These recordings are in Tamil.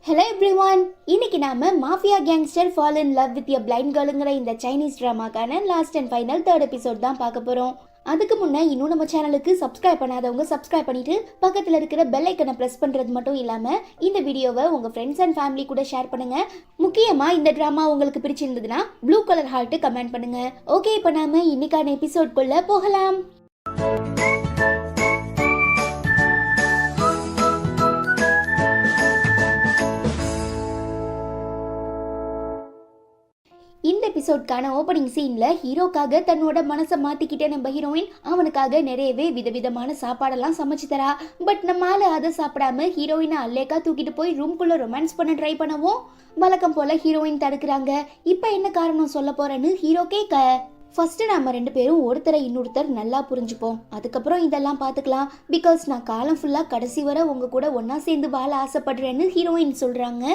ஹலோ எவ்ரிவான், இன்னைக்கு நாம mafia gangster fall in love with a blind கேர்ளுங்கிற இந்த சைனீஸ் ட்ராமாக்கான last and final third episode தான் பார்க்க போறோம். அதுக்கு முன்னே இன்னும் நம்ம சேனலுக்கு சப்ஸ்கிரைப் பண்ணாதவங்க சப்ஸ்கிரைப் பண்ணிட்டு பக்கத்தில் இருக்கிற பெல் ஐக்கனை ப்ரெஸ் பண்றது மட்டும் இல்லாம இந்த வீடியோவை உங்க ஃப்ரெண்ட்ஸ் அண்ட் ஃபேமிலி கூட ஷேர் பண்ணுங்க. முக்கியமா இந்த ட்ராமா உங்களுக்கு பிடிச்சிருந்ததுன்னா ப்ளூ கலர் ஹார்ட் கமெண்ட் பண்ணுங்க. ஓகே, இப்போ நாம இன்னைக்கான எபிசோட்குள்ள போகலாம். இந்த எபிசோட்கான ஓப்பனிங் சீன்ல ஹீரோக்காக தன்னோட மனசை மாத்திக்கிட்ட நம்ம ஹீரோயின் அவனுக்காக நிறையவே விதவிதமான சாப்பாடெல்லாம் சமைச்சு தரா. பட் நம்மால அதை சாப்பிடாம ஹீரோயினை அல்லேக்கா தூக்கிட்டு போய் ரூம்குள்ள ரொமான்ஸ் பண்ண ட்ரை பண்ணவும் வழக்கம் போல ஹீரோயின் தடுக்கிறாங்க. இப்ப என்ன காரணம் சொல்ல போறேன்னு ஹீரோ கேட்க, ஃபர்ஸ்ட் நாம ரெண்டு பேரும் ஒருத்தரை இன்னொருத்தர் நல்லா புரிஞ்சுப்போம், அதுக்கப்புறம் இதெல்லாம் பார்த்துக்கலாம். பிகாஸ் நான் காலம் ஃபுல்லா கடைசி வரை உங்க கூட ஒன்னா சேர்ந்து வாழ ஆசைப்படுறேன்னு ஹீரோயின் சொல்றாங்க.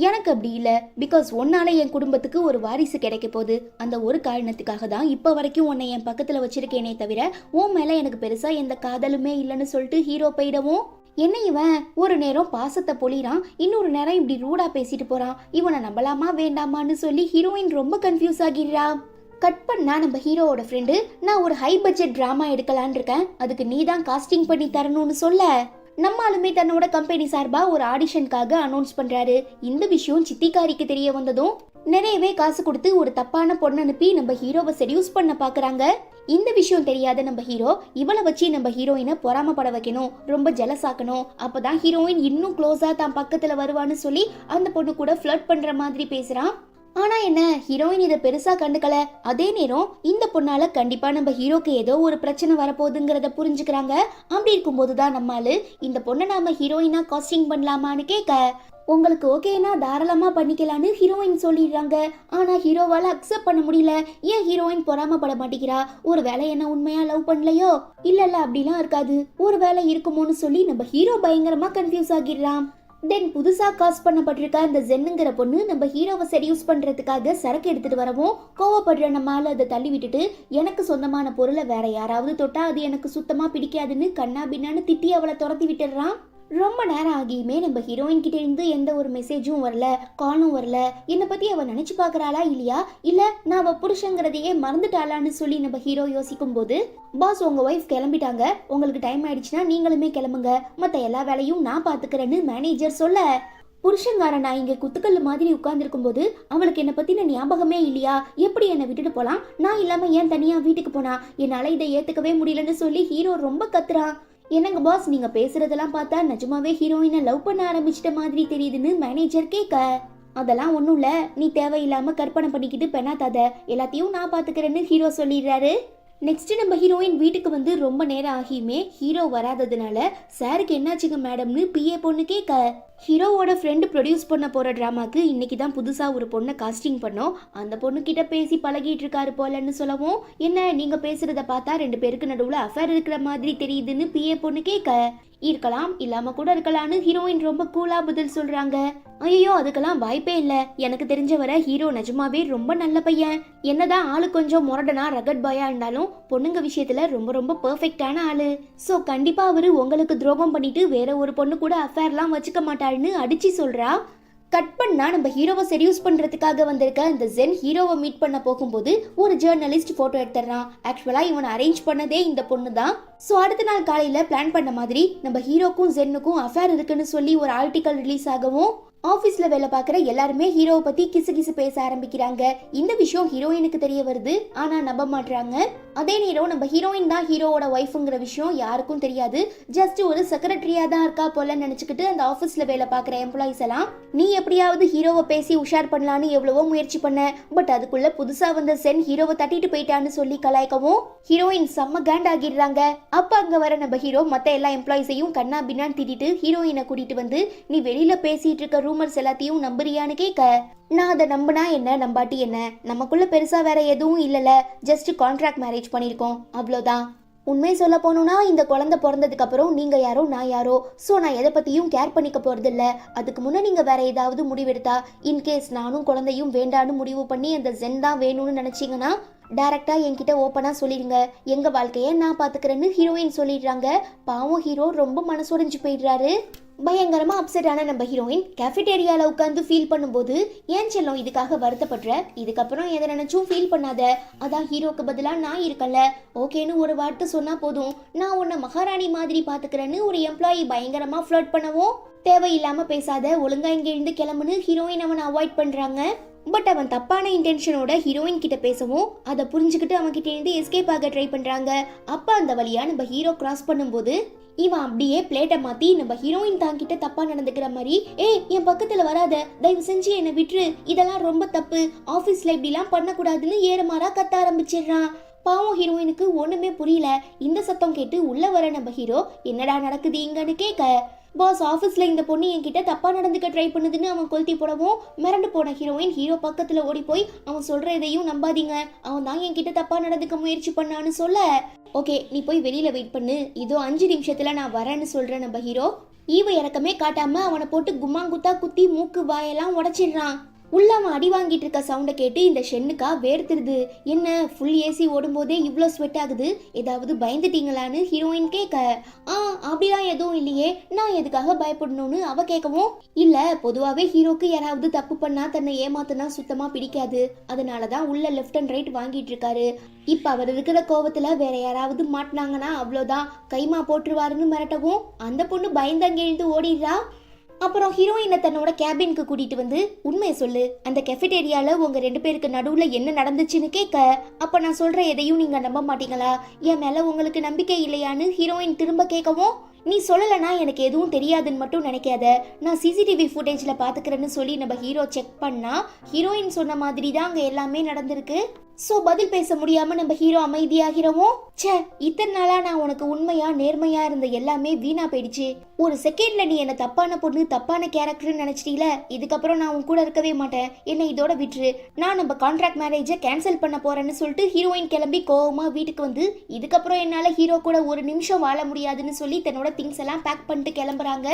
எனக்கு அப்படி இல்லை, பிகாஸ் உன்னால என் குடும்பத்துக்கு ஒரு வாரிசு கிடைக்க போகுது. அந்த ஒரு காரணத்துக்காக தான் இப்போ வரைக்கும் உன்னை என் பக்கத்தில் வச்சிருக்கேனே தவிர உன் மேலே எனக்கு பெருசாக எந்த காதலுமே இல்லைன்னு சொல்லிட்டு ஹீரோ போயிடவும், என்ன இவன் ஒரு நேரம் பாசத்தை பொழிறான், இன்னொரு நேரம் இப்படி ரூடா பேசிட்டு போறான், இவனை நம்பலாமா வேண்டாமான்னு சொல்லி ஹீரோயின் ரொம்ப கன்ஃபியூஸ் ஆகிடுறா. கட் பண்ணா நம்ம ஹீரோவோட ஃப்ரெண்டு, நான் ஒரு ஹை பட்ஜெட் ட்ராமா எடுக்கலான் இருக்கேன், அதுக்கு நீ தான் காஸ்டிங் பண்ணி தரணும்னு சொல்ல நம்மளுமே தன்னோட கம்பெனி சார்பா ஒரு ஆடிஷனுக்காக அனௌன்ஸ் பண்றாரு. இந்த விஷயம் சித்திக்காரிக்கு தெரிய வந்ததும் நிறையவே காசு கொடுத்து ஒரு தப்பான பொண்ணு அனுப்பி நம்ம ஹீரோவை செடியூஸ் பண்ண பாக்குறாங்க. இந்த விஷயம் தெரியாத நம்ம ஹீரோ இவளை வச்சு நம்ம ஹீரோயினை பொறாமப்பட வைக்கணும், ரொம்ப ஜெலஸ் ஆக்கணும், அப்பதான் ஹீரோயின் இன்னும் க்ளோஸா தான் பக்கத்துல வருவான்னு சொல்லி அந்த பொண்ணு கூட ஃப்ளர்ட் பண்ற மாதிரி பேசுறான். ஆனா என்ன, ஹீரோயின் இதை பெருசா கண்டுக்கல. அதே நேரம் இந்த பொண்ணால கண்டிப்பா நம்ம ஹீரோக்கு ஏதோ ஒரு பிரச்சனை வரப்போகுதுங்கிறத புரிஞ்சுக்கிறாங்க. அப்படி இருக்கும்போது தான் நம்மால இந்த பொண்ணை நாம ஹீரோயினா காஸ்டிங் பண்ணலாமான்னு கேட்க, உங்களுக்கு ஓகேனா தாராளமா பண்ணிக்கலான்னு ஹீரோயின் சொல்லிடுறாங்க. ஆனா ஹீரோவால அக்செப்ட் பண்ண முடியல. ஏன் ஹீரோயின் பொறாமப்பட மாட்டேங்கிறா? ஒரு வேலை என்ன உண்மையா லவ் பண்ணலையோ? இல்ல அப்படிலாம் இருக்காது, ஒரு வேலை இருக்குமோன்னு சொல்லி நம்ம ஹீரோ பயங்கரமா கன்ஃபியூஸ் ஆகிடுறான். தென் புதுசா காஸ்ட் பண்ணப்பட்டிருக்க அந்த ஜென்னுங்கிற பொண்ணு நம்ம ஹீரோவை செடியூஸ் பண்றதுக்காக சரக்கு எடுத்துட்டு வரவும் கோவப்படுற நம்மால அதை தள்ளி விட்டுட்டு, எனக்கு சொந்தமான பொருளை வேற யாராவது தொட்டா அது எனக்கு சுத்தமா பிடிக்காதுன்னு கண்ணா பின்னான்னு திட்டி அவளை துரத்தி விட்டுடுறான். ரொம்ப நேரம் ஆகியுமே நம்ம ஹீரோயின் கிட்ட இருந்து எந்த ஒரு மெசேஜும் வரல, காலும் வரல. என்னை பத்தி அவ நினைச்சு பாக்குறாளா இல்லையா, இல்ல நான் அவ புருஷங்கிறதையே மறந்துட்டாளான்னு சொல்லி நம்ம ஹீரோ யோசிக்கும் போது, பாஸ் உங்க ஒய்ஃப் கிளம்பிட்டாங்க, உங்களுக்கு டைம் ஆயிடுச்சுன்னா நீங்களுமே கிளம்புங்க, மத்த எல்லா வேலையும் நான் பாத்துக்கிறேன்னு மேனேஜர் சொல்ல, புருஷங்காரன் நான் இங்க குத்துக்கல்லு மாதிரி உட்கார்ந்துருக்கும் போது அவளுக்கு என்னை பத்தின ஞாபகமே இல்லையா, எப்படி என்னை விட்டுட்டு போலாம், நான் இல்லாம ஏன் தனியா வீட்டுக்கு போனா, என்னால இதை ஏத்துக்கவே முடியலன்னு சொல்லி ஹீரோ ரொம்ப கத்துறான். என்னங்க பாஸ், நீங்க பேசுறதெல்லாம் பார்த்தா நிஜமாவே ஹீரோயினை லவ் பண்ண ஆரம்பிச்சிட்ட மாதிரி தெரியுதுன்னு மேனேஜர் கேட்க, அதெல்லாம் ஒன்றும் இல்லை, நீ தேவையில்லாம கற்பனை பண்ணிக்கிட்டு பெண்ணாத்தாத, எல்லாத்தையும் நான் பாத்துக்கிறேன்னு ஹீரோ சொல்லிடுறாரு. நெக்ஸ்ட் நம்ம ஹீரோயின் வீட்டுக்கு வந்து ரொம்ப நேரம் ஆகியுமே ஹீரோ வராததுனால சாருக்கு என்னாச்சுங்க மேடம்னு பிஏ பொண்ணு கேட்க, ஹீரோவோட ஃப்ரெண்டு ப்ரொடியூஸ் பண்ண போற டிராமாக்கு இன்னைக்கு தான் புதுசா ஒரு பொண்ணை காஸ்டிங் பண்ணோம், அந்த பொண்ணு கிட்ட பேசி பழகிட்டு இருக்காரு போலன்னு சொல்லவும், என்ன நீங்க பேசுறத பார்த்தா ரெண்டு பேருக்கு நடுவுல அஃபேர் இருக்கிற மாதிரி தெரியுதுன்னு பிஏ பொண்ணு கேட்க, இருக்கலாம் இல்லாம கூட இருக்கலாம்னு ஹீரோயின் ரொம்ப கூலா பதில் சொல்றாங்க. ஐயோ அதுக்கெல்லாம் வாய்ப்பே இல்ல, எனக்கு தெரிஞ்ச வரை ஹீரோ நிஜமாவே ரொம்ப நல்ல பையன், என்னதான் ஆளு கொஞ்சம் முரடனா ரகட் பாயா இருந்தாலும் பொண்ணுங்க விஷயத்துல ரொம்ப ரொம்ப பெர்ஃபெக்டான ஆளு. சோ கண்டிப்பா அவரு உங்களுக்கு துரோகம் பண்ணிட்டு வேற ஒரு பொண்ணு கூட அஃபேர்லாம் வச்சுக்க மாட்டாருன்னு அடிச்சு சொல்றா. கட் பண்ணா நம்ம ஹீரோவை செடியூஸ் பண்றதுக்காக வந்திருக்க இந்த ஜென் ஹீரோவை மீட் பண்ண போகும்போது ஒரு ஜேர்னலிஸ்ட் போட்டோ எடுத்துறான். ஆக்சுவலா இவன் அரேஞ்ச் பண்ணதே இந்த பொண்ணு தான். ஸோ அடுத்த நாள் காலையில பிளான் பண்ண மாதிரி நம்ம ஹீரோக்கும் ஜென்னுக்கும் அஃபேர் இருக்குன்னு சொல்லி ஒரு ஆர்டிக்கல் ரிலீஸ் ஆகவும் ஆபீஸ்ல வேலை பார்க்குற எல்லாருமே ஹீரோவை பத்தி கிசு கிசு பேச ஆரம்பிக்கிறாங்க. இந்த விஷயம் ஹீரோயினுக்கு தெரிய வருது, ஆனா நம்ப மாட்டாங்க. அதே நேரம் நம்ம ஹீரோயின் தான் ஹீரோவோட ஒய்ஃபுங்கிற விஷயம் யாருக்கும் தெரியாது. ஜஸ்ட் ஒரு செக்ரட்டரியா தான் இருக்கா போல நினைச்சுக்கிட்டு அந்த ஆபீஸ்ல வேலை பார்க்குற எம்ப்ளாயிஸ் எல்லாம், நீ எப்படியாவது ஹீரோவை பேசி உஷார் பண்ணலான்னு எவ்வளவோ முயற்சி பண்ண, பட் அதுக்குள்ள புதுசா வந்த சென் ஹீரோவை தட்டிட்டு போயிட்டான்னு சொல்லி கலாய்க்கவும் ஹீரோயின் செம்ம கேண்ட் ஆகிடுறாங்க. அப்ப அங்க வர நம்ம ஹீரோ மத்த எல்லா எம்ப்ளாயிஸையும் கண்ணா பின்னான்னு திட்டிட்டு ஹீரோயினை கூட்டிட்டு வந்து, நீ வெளியில பேசிட்டு இருக்க ரூமர்ஸ் எல்லாத்தையும் நம்புறியான்னு கேட்க, நான் அதை நம்பினா என்ன நம்பாட்டி என்ன, நமக்குள்ள பெருசா வேற எதுவும் இல்லல, ஜஸ்ட் கான்ட்ராக்ட் மேரேஜ் பண்ணிருக்கோம் அவ்வளோதான். உண்மை சொல்ல போனோம்னா இந்த குழந்தை பிறந்ததுக்கு அப்புறம் நீங்க யாரோ நான் யாரோ, ஸோ நான் எதை பத்தியும் கேர் பண்ணிக்க போறது இல்ல. அதுக்கு முன்ன நீங்க வேற ஏதாவது முடிவெடுத்தா, இன்கேஸ் நானும் குழந்தையும் வேண்டான்னு முடிவு பண்ணி அந்த ஜென் தான் வேணும்னு நினைச்சீங்கன்னா டைரக்டா என்கிட்ட ஓப்பனா சொல்லிடுங்க, எங்க வாழ்க்கைய நான் பாத்துக்கிறேன்னு ஹீரோயின் சொல்லிடுறாங்க. பாவம் ஹீரோ ரொம்ப மனசுடைஞ்சு போயிடுறாரு. பயங்கரமா அப்செட் ஆன நம்ம ஹீரோயின் கேஃபிடேரியால உட்காந்து ஃபீல் பண்ணும்போது, ஏன் செல்லம் இதுக்காக வருத்தப்படுற, இதுக்கப்புறம் எதை நினைச்சும் ஃபீல் பண்ணாத, அதான் ஹீரோக்கு பதிலா நான் இருக்கல, ஓகேன்னு ஒரு வார்த்தை சொன்னா போதும், நான் உன்னை மகாராணி மாதிரி பாத்துக்கிறேன்னு ஒரு எம்ப்ளாயி பயங்கரமா ஃப்ளர்ட் பண்ணவும், தேவையில்லாம பேசாத, ஒழுங்கா இங்க இருந்து கிளம்புன்னு ஹீரோயின் அவனை அவாய்ட் பண்றாங்க. பட் அவன் தப்பான இன்டென்ஷனோட ஹீரோயின் கிட்ட பேசவும் அதை புரிஞ்சுக்கிட்டு அவன் கிட்ட இருந்து எஸ்கேப் ஆக ட்ரை பண்றாங்க. அப்ப அந்த வழியா நம்ம ஹீரோ கிராஸ் பண்ணும்போது இவன் அப்படியே பிளேட்டை மாத்தி நம்ம ஹீரோயின் தாங்கிட்ட தப்பா நடந்துக்கிற மாதிரி, ஏய் என் பக்கத்துல வராத, தயவு செஞ்சு என்னை விட்டுரு, இதெல்லாம் ரொம்ப தப்பு, ஆபீஸ்ல இப்படிலாம் பண்ணக்கூடாதுன்னு ஏறமாறா கத்த ஆரம்பிச்சிடுறான். பாவம் ஹீரோயினுக்கு ஒண்ணுமே புரியல. இந்த சத்தம் கேட்டு உள்ள வர நம்ம ஹீரோ என்னடா நடக்குது இங்கன்னு கேட்க, பாஸ் ஆஃபீஸில் இந்த பொண்ணு என்கிட்ட தப்பாக நடந்துக்க ட்ரை பண்ணுதுன்னு அவன் கொளுத்தி போடவும் மிரண்டு போன ஹீரோயின் ஹீரோ பக்கத்தில் ஓடி போய் அவன் சொல்கிற எதையும் நம்பாதீங்க, அவன் தான் என்கிட்ட தப்பாக நடந்துக்க முயற்சி பண்ணான்னு சொல்ல, ஓகே நீ போய் வெளியில் வெயிட் பண்ணு, இதோ 5 நிமிஷத்தில் நான் வரேன்னு சொல்கிறேன். நம்ம ஹீரோ ஈவ இறக்கமே காட்டாமல் அவனை போட்டு கும்மாங்குத்தா குத்தி மூக்கு வாயெல்லாம் உடச்சிடுறான். உள்ள அவன் அடி வாங்கிட்டு இருக்க சவுண்டை கேட்டு இந்த ஷென்னுக்கா வேர்த்துருது. என்ன ஃபுல் ஏசி ஓடும்போதே இவ்வளோ ஸ்வெட் ஆகுது, ஏதாவது பயந்துட்டீங்களான்னு ஹீரோயின் கேட்க, அப்படிலாம் எதுவும் இல்லையே, நான் எதுக்காக பயப்படணும்னு அவ கேட்கவும், இல்ல பொதுவாகவே ஹீரோக்கு யாராவது தப்பு பண்ணா தன்னை ஏமாத்தினா சுத்தமா பிடிக்காது, அதனாலதான் உள்ள லெஃப்ட் அண்ட் ரைட் வாங்கிட்டு இருக்காரு. இப்ப அவர் இருக்கிற கோவத்துல வேற யாராவது மாட்டினாங்கன்னா அவ்வளோதான், கைமா போட்டுருவாருன்னு மிரட்டவும் அந்த பொண்ணு பயந்தங்க எழுந்து ஓடிடுறா. அப்புறம் ஹீரோயினை தன்னோட கேபினுக்கு கூட்டிட்டு வந்து, உண்மையை சொல்லு, அந்த கெஃபிடேரியால உங்க 2 பேருக்கு நடுவுல என்ன நடந்துச்சுன்னு கேட்க, அப்ப நான் சொல்ற எதையும் நீங்க நம்ப மாட்டீங்களா, என் மேல உங்களுக்கு நம்பிக்கை இல்லையான்னு ஹீரோயின் திரும்ப கேட்கவும், நீ சொல்லலைன்னா எனக்கு எதுவும் தெரியாதுன்னு மட்டும் நினைக்காத, நான் சிசிடிவி ஃபுட்டேஜில் பார்த்துக்கிறேன்னு சொல்லி நம்ம ஹீரோ செக் பண்ணா ஹீரோயின் சொன்ன மாதிரி தான் அங்கே எல்லாமே நடந்திருக்கு. ஸோ பதில் பேச முடியாம நம்ம ஹீரோ அமைதியாகிறவும், ச்சே இத்தனை நாளா நான் உனக்கு உண்மையா நேர்மையா இருந்த எல்லாமே வீணா போயிடுச்சு, ஒரு செகண்ட்ல நீ என்ன தப்பான பொண்ணு தப்பான கேரக்டர்னு நினைச்சிட்டீல, இதுக்கப்புறம் நான் உன் கூட இருக்கவே மாட்டேன், என்னை இதோட விட்டுரு, நான் நம்ம கான்ட்ராக்ட் மேரேஜை கேன்சல் பண்ண போறேன்னு சொல்லிட்டு ஹீரோயின் கிளம்பி கோவமா வீட்டுக்கு வந்து, இதுக்கப்புறம் என்னால ஹீரோ கூட ஒரு நிமிஷம் வாழ முடியாதுன்னு சொல்லி தன்னோட திங்ஸ் எல்லாம் பேக் பண்ணிட்டு கிளம்புறாங்க.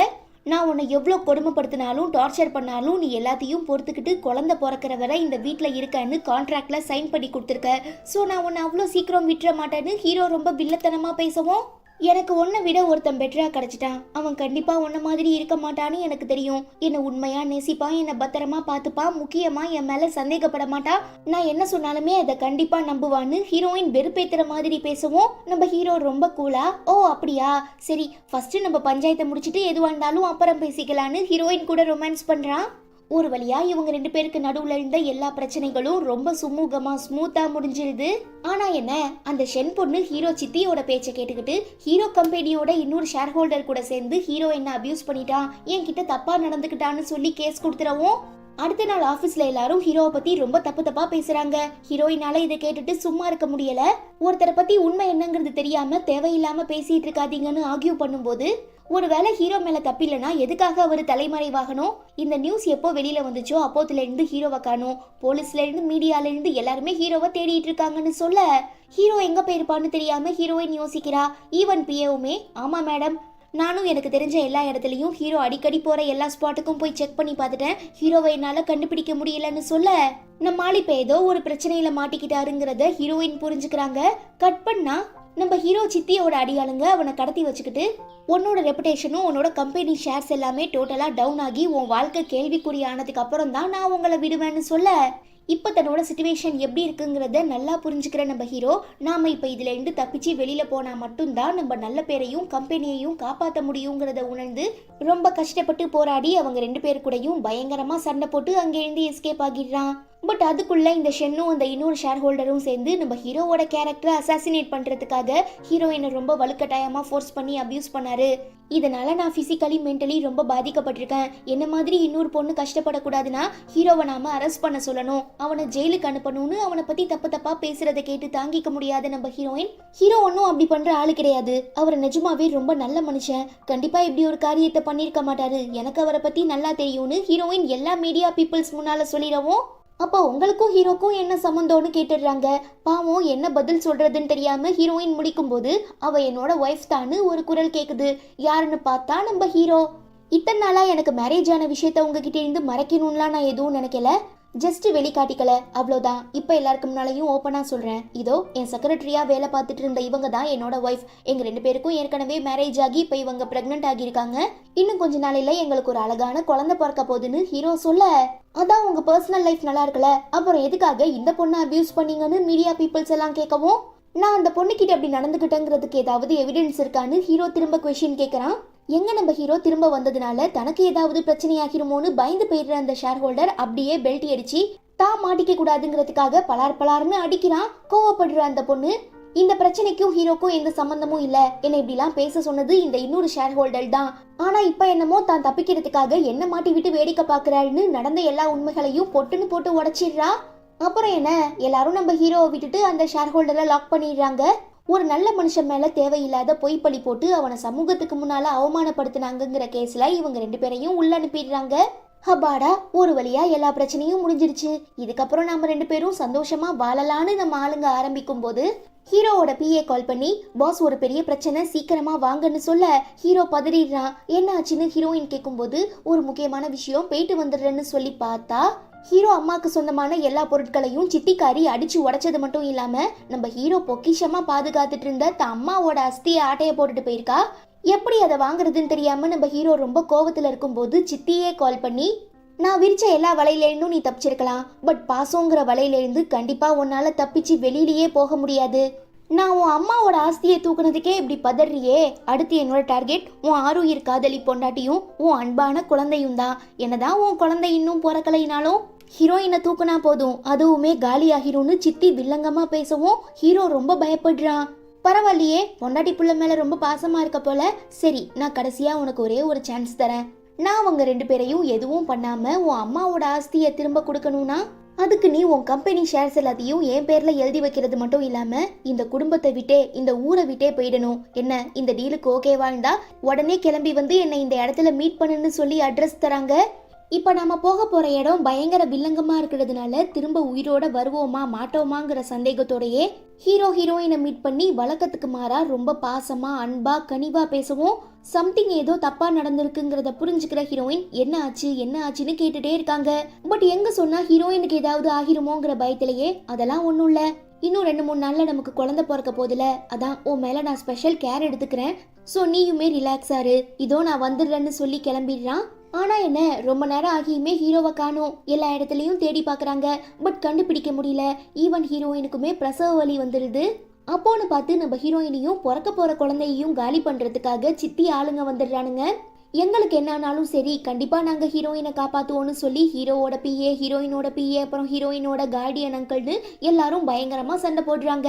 நான் உன்னை எவ்வளோ கொடுமைப்படுத்தினாலும் டார்ச்சர் பண்ணாலும் நீ எல்லாத்தையும் பொறுத்துக்கிட்டு குழந்தை பிறக்கிற வரை இந்த வீட்டில் இருக்கன்னு கான்ட்ராக்டில் சைன் பண்ணி கொடுத்துருக்க, ஸோ நான் உன்னை அவ்வளோ சீக்கிரம் விட்டுற மாட்டேன்னு ஹீரோ ரொம்ப வில்லத்தனமாக பேசவும், எனக்கு உன்னை விட ஒருத்தன் பெட்டராக கிடச்சிட்டான், அவன் கண்டிப்பாக உன்ன மாதிரி இருக்க மாட்டான்னு எனக்கு தெரியும், என்னை உண்மையாக நேசிப்பான், என்னை பத்திரமா பார்த்துப்பான், முக்கியமாக என் மேலே சந்தேகப்பட மாட்டான், நான் என்ன சொன்னாலுமே அதை கண்டிப்பாக நம்புவான்னு ஹீரோயின் வெறுப்பேத்துற மாதிரி பேசவும், நம்ம ஹீரோ ரொம்ப கூலா, ஓ அப்படியா சரி ஃபர்ஸ்ட் நம்ம பஞ்சாயத்தை முடிச்சுட்டு எதுவாக இருந்தாலும் அப்புறம் பேசிக்கலான்னு ஹீரோயின் கூட ரொமான்ஸ் பண்ணுறான். ஒரு வழியா இவங்க 2 பேருக்கு நடுவுல இருந்த எல்லா பிரச்சனைகளும் ரொம்ப சுமூகமா ஸ்மூத்தா முடிஞ்சிருது. ஆனா என்ன, அந்த ஷென் பொண்ணு ஹீரோ சித்தியோட பேச்சை கேட்டுக்கிட்டு ஹீரோ கம்பெனியோட இன்னொரு ஷேர் ஹோல்டர் கூட சேர்ந்து ஹீரோ என்ன அபியூஸ் பண்ணிட்டான், என்கிட்ட தப்பா நடந்துக்கிட்டான்னு சொல்லி கேஸ் கொடுத்துறவும், அடுத்த நாள் ஆபீஸ்ல எல்லாரும் ஹீரோவை பத்தி ரொம்ப தப்பு தப்பா பேசுறாங்க. ஹீரோயினால இதை கேட்டுட்டு சும்மா இருக்க முடியல. ஒருத்தரை பத்தி உண்மை என்னங்கிறது தெரியாம தேவையில்லாம பேசிட்டு இருக்காதீங்கன்னு ஆர்கியூ பண்ணும்போது, ஒருவேளை ஹீரோ மேல தப்பில்லைன்னா எதுக்காக அவர் தலைமறைவாகணும், இந்த நியூஸ் எப்போ வெளியில வந்துச்சோ அப்போத்துல இருந்து ஹீரோவை காணும், போலீஸ்ல இருந்து மீடியால இருந்து எல்லாருமே ஹீரோவை தேடிட்டு இருக்காங்கன்னு சொல்ல, ஹீரோ எங்க போயிருப்பான்னு தெரியாம ஹீரோயின் யோசிக்கிறா. ஈவன் பிஏவுமே, ஆமா மேடம், நானும் எனக்கு தெரிஞ்ச எல்லா இடத்துலையும் ஹீரோ அடிக்கடி போற எல்லா ஸ்பாட்டுக்கும் போய் செக் பண்ணி பார்த்துட்டேன், ஹீரோவை என்னால கண்டுபிடிக்க முடியலன்னு சொல்ல, நம்மால் இப்ப ஏதோ ஒரு பிரச்சனையில மாட்டிக்கிட்டாருங்கிறத ஹீரோயின் புரிஞ்சுக்கிறாங்க. கட் பண்ணா நம்ம ஹீரோ சித்தியோட அடியாளுங்க அவனை கடத்தி வச்சுக்கிட்டு, உன்னோட ரெப்புடேஷனும் உன்னோட கம்பெனி ஷேர்ஸ் எல்லாமே டோட்டலா டவுன் ஆகி உன் வாழ்க்கை கேள்விக்குறி ஆனதுக்கு அப்புறம் தான் நான் உங்களை விடுவேன்னு சொல்ல, இப்போ தன்னோட சிச்சுவேஷன் எப்படி இருக்குங்கிறத நல்லா புரிஞ்சுக்கிற நம்ம ஹீரோ, நாம இப்போ இதுல இருந்து தப்பிச்சு வெளியில போனா மட்டும்தான் நம்ம நல்ல பேரையும் கம்பெனியையும் காப்பாற்ற முடியுங்கிறத உணர்ந்து ரொம்ப கஷ்டப்பட்டு போராடி அவங்க 2 பேர் கூடயும் பயங்கரமா சண்டை போட்டு அங்கேருந்து எஸ்கேப் ஆகிடுறான். பட் அதுக்குள்ள இந்த ஷென்னும் அந்த இன்னொரு ஷேர் ஹோல்டரும் சேர்ந்து நம்ம ஹீரோவோட கேரக்டரை அசாசினேட் பண்றதுக்காக ஹீரோயினை ரொம்ப வலுக்கட்டாயமா ஃபோர்ஸ் பண்ணி அபியூஸ் பண்ணாரு. இதனால நான் பிசிக்கலி மென்டலி ரொம்ப பாதிக்கப்பட்டிருக்கேன், என்ன மாதிரி இன்னொரு பொண்ணு கஷ்டப்படக்கூடாதுன்னா ஹீரோவை நாம அரெஸ்ட் பண்ண சொல்லணும், அவனை ஜெயிலுக்கு அனுப்பணும்னு அவனை பத்தி தப்பு தப்பா பேசுறதை கேட்டு தாங்கிக்க முடியாத நம்ம ஹீரோயின், ஹீரோ ஒன்னும் அப்படி பண்ற ஆளு கிடையாது, அவர் நிஜமாவே ரொம்ப நல்ல மனுஷன், கண்டிப்பா இப்படி ஒரு காரியத்தை பண்ணிருக்க மாட்டாரு, எனக்கு அவரை பத்தி நல்லா தெரியும்னு ஹீரோயின் எல்லா மீடியா பீப்புள்ஸ் முன்னால சொல்லிடவும், அப்போ உங்களுக்கும் ஹீரோக்கும் என்ன சம்மந்தம்னு கேட்டுடுறாங்க. பாவம் என்ன பதில் சொல்றதுன்னு தெரியாம ஹீரோயின் முடிக்கும் போது, அவ என்னோட ஒய்ஃப் தான்னு ஒரு குரல் கேக்குது. யாருன்னு பார்த்தா நம்ம ஹீரோ. இத்தனை நாளா எனக்கு மேரேஜ் ஆன விஷயத்த உங்ககிட்ட இருந்து மறைக்கணும்லாம் நான் எதுவும் நினைக்கல, ஜஸ்ட் வெளிக்காட்டிக்கல அவ்வளோதான். இப்போ எல்லாருக்கும் முன்னாலையும் ஓப்பனா சொல்றேன், இதோ என் செக்ரட்டரியா வேலை பார்த்துட்டு இருந்த இவங்க தான் என்னோட ஒய்ஃப். எங்க 2 பேருக்கும் ஏற்கனவே மேரேஜ் ஆகி இப்போ இவங்க பிரெக்னென்ட் ஆகியிருக்காங்க. இன்னும் கொஞ்ச நாளையில எங்களுக்கு ஒரு அழகான குழந்தை பிறக்க போகுதுன்னு ஹீரோ சொல்ல, அதான் உங்க பர்சனல் லைஃப் நல்லா இருக்கல, அப்புறம் எதுக்காக இந்த பொண்ணை அபியூஸ் பண்ணீங்கன்னு மீடியா பீப்புள்ஸ் எல்லாம் கேட்கவும், நான் அந்த பொண்ணுக்கிட்ட அப்படி நடந்துகிட்டேங்கிறதுக்கு ஏதாவது எவிடன்ஸ் இருக்கான்னு ஹீரோ திரும்ப கொஸ்டின் கேட்கறான். எங்க நம்ம ஹீரோ திரும்ப வந்ததுனால தனக்கு ஏதாவது பிரச்சனை ஆகிருமோன்னு பயந்து போயிடுற அந்த ஷேர் ஹோல்டர் அப்படியே பெல்ட் அடிச்சு தான் மாட்டிக்க கூடாதுங்கிறதுக்காக பலார்னு அடிக்கிறான். கோவப்படுற அந்த பொண்ணு, இந்த பிரச்சனைக்கும் ஹீரோக்கும் எந்த சம்பந்தமும் இல்ல, என்ன இப்படிலாம் பேச சொன்னது இந்த இன்னொரு ஷேர் ஹோல்டர் தான், ஆனா இப்ப என்னமோ தான் தப்பிக்கிறதுக்காக என்ன மாட்டி விட்டு வேடிக்கை பாக்குறாள்னு நடந்த எல்லா உண்மைகளையும் பொட்டுன்னு போட்டு உடைச்சிடுறா. அப்புறம் என்ன, எல்லாரும் நம்ம ஹீரோவை விட்டுட்டு அந்த ஷேர் ஹோல்டரை லாக் பண்ணிடுறாங்க. ஒரு நல்ல மனுஷன் மேல தேவையில்லாத பொய்ப்பழி போட்டு அவனை சமூகத்துக்கு முன்னால அவமானப்படுத்தினாங்கிற கேஸ்ல இவங்க 2 பேரையும் உள்ள அனுப்பிடுறாங்க. ஹபாடா, ஒரு வழியா எல்லா பிரச்சனையும் முடிஞ்சிருச்சு. இதுக்கப்புறம் நம்ம 2 பேரும் சந்தோஷமா வாழலான்னு நம்ம ஆளுங்க ஆரம்பிக்கும் போது ஹீரோவோட பிஏ கால் பண்ணி, பாஸ் ஒரு பெரிய பிரச்சனை, சீக்கிரமா வாங்கன்னு சொல்ல ஹீரோ பதறிடுறான். என்ன ஆச்சுன்னு ஹீரோயின் கேட்கும்போது, ஒரு முக்கியமான விஷயம், போயிட்டு வந்துடுறேன்னு சொல்லி பார்த்தா ஹீரோ அம்மாக்கு சொந்தமான எல்லா பொருட்களையும் சித்திக்காரி அடிச்சு உடைச்சது மட்டும் இல்லாம நம்ம ஹீரோ பொக்கிஷமா பாதுகாத்துட்டு இருந்த அம்மாவோட அஸ்தியை ஆட்டைய போட்டுட்டு போயிருக்கா. எப்படி அதை வாங்குறதுன்னு தெரியாம நம்ம ஹீரோ ரொம்ப கோவத்துல இருக்கும்போது சித்தியே கால் பண்ணி, நான் விரிச்ச எல்லா வலையிலேருந்தும் நீ தப்பிச்சிருக்கலாம், பட் பாசங்கிற வலையிலேருந்து கண்டிப்பா உன்னால தப்பிச்சு வெளியிலேயே போக முடியாது. நான் உன் அம்மாவோட ஆஸ்தியை தூக்குனதுக்கே இப்படி பதறியே, அடுத்து என்னோட டார்கெட் உன் ஆருயிர் காதலி பொண்டாட்டியும் உன் அன்பான குழந்தையும் தான். என்னதான் உன் குழந்தை இன்னும் பிறக்கலைனாலும் ஹீரோயினை தூக்குனா போதும், அதுவுமே காலி ஆகிரும்னு சித்தி வில்லங்கமா பேசவும் ஹீரோ ரொம்ப பயப்படுறான். பரவாயில்லையே, பொண்டாட்டி புள்ள மேல ரொம்ப பாசமா இருக்க போல, சரி நான் கடைசியா உனக்கு ஒரே ஒரு சான்ஸ் தரேன். நான் அவங்க 2 பேரையும் எதுவும் பண்ணாம உன் அம்மாவோட ஆஸ்தியை திரும்ப கொடுக்கணும்னா அதுக்கு நீ உன் கம்பெனி ஷேர்ஸ் எல்லாத்தையும் என் பேர்ல எழுதி வைக்கிறது மட்டும் இல்லாம இந்த குடும்பத்தை விட்டே இந்த ஊரை விட்டே போயிடணும். என்ன இந்த டீலுக்கு ஓகேவா இருந்தா உடனே கிளம்பி வந்து என்னை இந்த இடத்துல மீட் பண்ணுன்னு சொல்லி அட்ரஸ் தராங்க. இப்ப நாம போக போற இடம் பயங்கர வில்லங்கமா இருக்கிறதுனால திரும்ப உயிரோட வருவோமா மாட்டோமாங்கிற சந்தேகத்தோடயே ஹீரோ ஹீரோயினை மீட் பண்ணி வழக்கத்துக்கு மாறா ரொம்ப பாசமா அன்பா கனிவா பேசவும், சம்திங் ஏதோ தப்பா நடந்திருக்குங்கிறத புரிஞ்சுக்கிற ஹீரோயின் என்ன ஆச்சுன்னு கேட்டுட்டே இருக்காங்க. பட் எங்க சொன்னா ஹீரோயினுக்கு ஏதாவது ஆகிருமோங்கிற பயத்திலேயே, அதெல்லாம் ஒண்ணும் இல்ல, இன்னும் 2-3 நாள்ல நமக்கு குழந்தை பிறக்க போதுல, அதான் உன் மேல நான் ஸ்பெஷல் கேர் எடுத்துக்கிறேன், சோ நீயுமே ரிலாக்ஸ் ஆரு, இதோ நான் வந்துடுறேன்னு சொல்லி கிளம்பிடுறான். ஆனா என்ன, ரொம்ப நேரம் ஆகியுமே ஹீரோவை காணோம். எல்லா இடத்துலயும் தேடி பாக்குறாங்க, பட் கண்டுபிடிக்க முடியல. ஈவன் ஹீரோயினுக்குமே பிரசவ வலி வந்துடுது. அப்போன்னு பார்த்து நம்ம ஹீரோயினையும் பிறக்க போற குழந்தையையும் காலி பண்றதுக்காக சித்தி ஆளுங்க வந்துடுறானுங்க. எங்களுக்கு என்னானாலும் சரி, கண்டிப்பா நாங்க ஹீரோயினை காப்பாத்துவோம்னு சொல்லி ஹீரோவோட பிஏ, ஹீரோயினோட பிஏ, அப்புறம் ஹீரோயினோட கார்டியன் அங்கிள்னு எல்லாரும் பயங்கரமா சண்டை போடுறாங்க.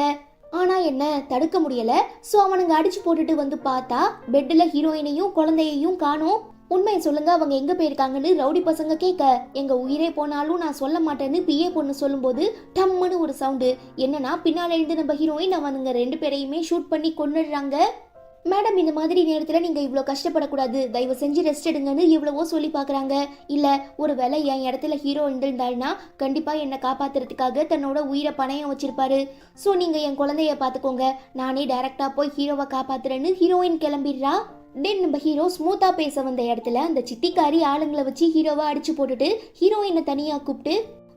ஆனா என்ன, தடுக்க முடியல. சோ அவனுங்க அடிச்சு போட்டுட்டு வந்து பார்த்தா பெட்ல ஹீரோயினையும் குழந்தையையும் காணோம். உண்மையை சொல்லுங்க, அவங்க எங்க போயிருக்காங்கன்னு ரவுடி பசங்க கேட்க, எங்க உயிரே போனாலும் நான் சொல்ல மாட்டேன்னு பிஏ பொண்ணு சொல்லும்போது டம்முன்னு ஒரு சவுண்டு. என்னன்னா பின்னால இருந்து நம்ம ஹீரோயின் அவனுங்க 2 பேரையுமே ஷூட் பண்ணி கொன்னுடுறாங்க. மேடம், இந்த மாதிரி நேரத்துல நீங்க இவ்வளவு கஷ்டப்படக்கூடாது, தயவு செஞ்சு ரெஸ்ட் எடுங்கன்னு எவ்வளவோ சொல்லி பாக்குறாங்க. இல்ல, ஒரு வேளை என் இடத்துல ஹீரோ இருந்திருந்தாள்னா கண்டிப்பா என்னை காப்பாத்துறதுக்காக தன்னோட உயிரை பணையம் வச்சிருப்பாரு. சோ நீங்க என் குழந்தைய பாத்துக்கோங்க, நானே டைரக்டா போய் ஹீரோவை காப்பாத்துறேன்னு ஹீரோயின் கிளம்பிடுறா. தென் நம்ம ஹீரோ ஸ்மூத்தா பேச வந்த இடத்துல அந்த சித்திக்காரி ஆளுங்களை வச்சு ஹீரோவை அடிச்சு போட்டுட்டு ஹீரோயினை தனியா கூப்பிட்டு,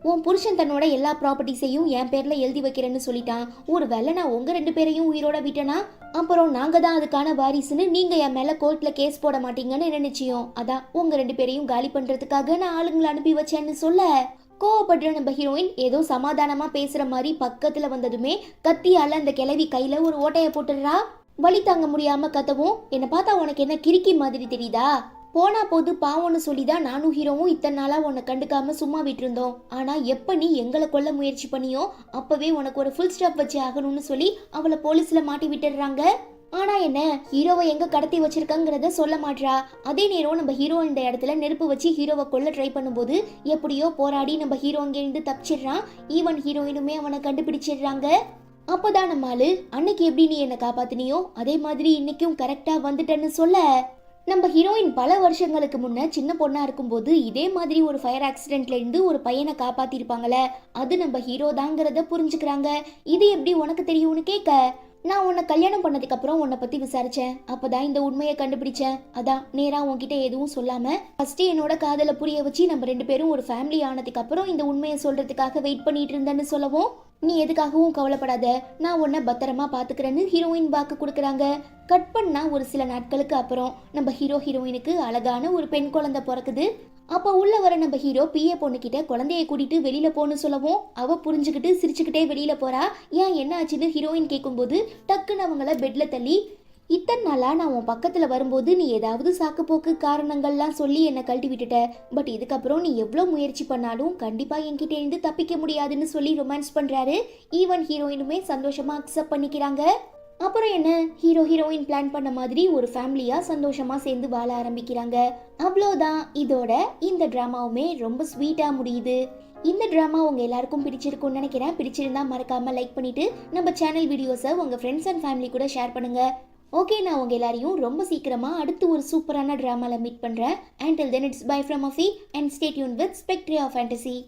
உன் புருஷன் தன்னோட எல்லா ப்ராப்பர்ட்டிஸையும் என் பேர்ல எழுதி வைக்கிறேன்னு சொல்லிட்டான், ஒரு வேளை நான் உங்க 2 பேரையும் உயிரோட விட்டேனா அப்புறம் நாங்க தான் அதுக்கான வாரிசுன்னு நீங்க என் மேல கோர்ட்ல கேஸ் போட மாட்டீங்கன்னு என்ன நிச்சயம், அதான் உங்க 2 பேரையும் காலி பண்றதுக்காக நான் ஆளுங்களை அனுப்பி வச்சேன்னு சொல்ல, கோவப்படுற நம்ம ஹீரோயின் ஏதோ சமாதானமா பேசுற மாதிரி பக்கத்துல வந்ததுமே கத்தியால அந்த கிழவி கையில ஒரு ஓட்டைய போட்டுடுறா. வலி தாங்க முடியாம கத்தவும், என்ன பார்த்தா உனக்கு என்ன கிறுக்கி மாதிரி தெரியுதா, போனா போது பாவம்னு சொல்லிதான் நானும் ஹீரோவும் இத்தனை நாளா உன்னை கண்டுக்காம சும்மா விட்டுருந்தோம், ஆனா எப்ப நீ எங்களை கொல்ல முயற்சி பண்ணியோ அப்பவே உனக்கு ஒரு ஃபுல் ஸ்டாப் வச்சு ஆகணும்னு சொல்லி அவளை போலீஸ்ல மாட்டி விட்டுடுறாங்க. ஆனா என்ன, ஹீரோவை எங்க கடத்தி வச்சிருக்காங்கிறத சொல்ல மாட்றா. அதே நேரம் நம்ம ஹீரோ இந்த இடத்துல நெருப்பு வச்சு ஹீரோவை கொல்ல ட்ரை பண்ணும்போது எப்படியோ போராடி நம்ம ஹீரோ அங்கே இருந்து தப்பிச்சிடுறான். ஈவன் ஹீரோயினுமே அவனை கண்டுபிடிச்சிடுறாங்க. அப்போதான் நம்ம ஆளு, அன்னைக்கு எப்படி நீ என்னை காப்பாத்தினியோ அதே மாதிரி இன்னைக்கும் கரெக்டா வந்துட்டேன்னு சொல்ல, நம்ம ஹீரோயின் பல வருஷங்களுக்கு முன்ன சின்ன பொண்ணா இருக்கும்போது இதே மாதிரி ஒரு ஃபயர் ஆக்சிடென்ட்ல இருந்து ஒரு பையனை காப்பாத்திருப்பாங்கல்ல, அது நம்ம ஹீரோ தாங்கிறத புரிஞ்சுக்கிறாங்க. இது எப்படி உனக்கு தெரியும்னு கேட்க, நான் உன்னை கல்யாணம் பண்ணதுக்கு அப்புறம் உன்னை பத்தி விசாரிச்சேன். அப்பதான் இந்த உண்மையை கண்டுபிடிச்சேன். அதான் நேரா உன்கிட்ட எதுவும் சொல்லாம ஃபர்ஸ்ட் என்னோட காதலை புரிய வச்சு நம்ம 2 பேரும் ஒரு ஃபேமிலி ஆனதுக்கு அப்புறம் இந்த உண்மையை சொல்றதுக்காக வெயிட் பண்ணிட்டு இருந்தேன்னு சொல்லவும், நீ எதுக்காகவும் கவலைப்படாத, நான் உன்னை பத்திரமா பாத்துக்கிறேன்னு ஹீரோயின் வாக்கு கொடுக்குறாங்க. கட் பண்ணா ஒரு சில நாட்களுக்கு அப்புறம் நம்ம ஹீரோயினுக்கு அழகான ஒரு பெண் குழந்தை பிறக்குது. அப்ப உள்ள வர நம்ம ஹீரோ பிஏ பொண்ணுகிட்ட குழந்தைய கூட்டிட்டு வெளியில போன்னு சொல்லவும், அவ புரிஞ்சுக்கிட்டு சிரிச்சுக்கிட்டே வெளியில போறா. ஏன் என்ன ஆச்சுன்னு ஹீரோயின் கேட்கும்போது டக்குன்னு அவங்கள பெட்ல தள்ளி, இத்தனை நாளா நான் உன் பக்கத்துல வரும்போது நீ ஏதாவது சாக்கு போக்கு காரணங்கள்லாம் சொல்லி என்னை கழட்டி விட்டுட்ட. பட் இதுக்கப்புறம் நீ எவ்வளவு முயற்சி பண்ணாலும் கண்டிப்பா என்கிட்ட இருந்து தப்பிக்க முடியாதுன்னு சொல்லி ரொமான்ஸ் பண்றாரு. ஈவன் ஹீரோயினுமே சந்தோஷமா அக்செப்ட் பண்ணிக்கிறாங்க. அப்புறம் என்ன, ஹீரோயின் பிளான் பண்ண மாதிரி ஒரு ஃபேமிலியா சந்தோஷமா சேர்ந்து வாழ ஆரம்பிக்கிறாங்க. அவ்வளோதான், இதோட இந்த டிராமாவுமே ரொம்ப ஸ்வீட்டா முடியுது. இந்த டிராமா உங்க எல்லாருக்கும் பிடிச்சிருக்கும்னு நினைக்கிறேன். பிடிச்சிருந்தா மறக்காம லைக் பண்ணிட்டு நம்ம சேனல் வீடியோஸை உங்க ஃப்ரெண்ட்ஸ் அண்ட் ஃபேமிலி கூட ஷேர் பண்ணுங்க. ஓகே, நான் உங்க எல்லாரையும் ரொம்ப சீக்கிரமா அடுத்து ஒரு சூப்பரான டிராமால மீட் பண்றேன். Until then, it's bye from Afi and stay tuned with Spectre of Fantasy.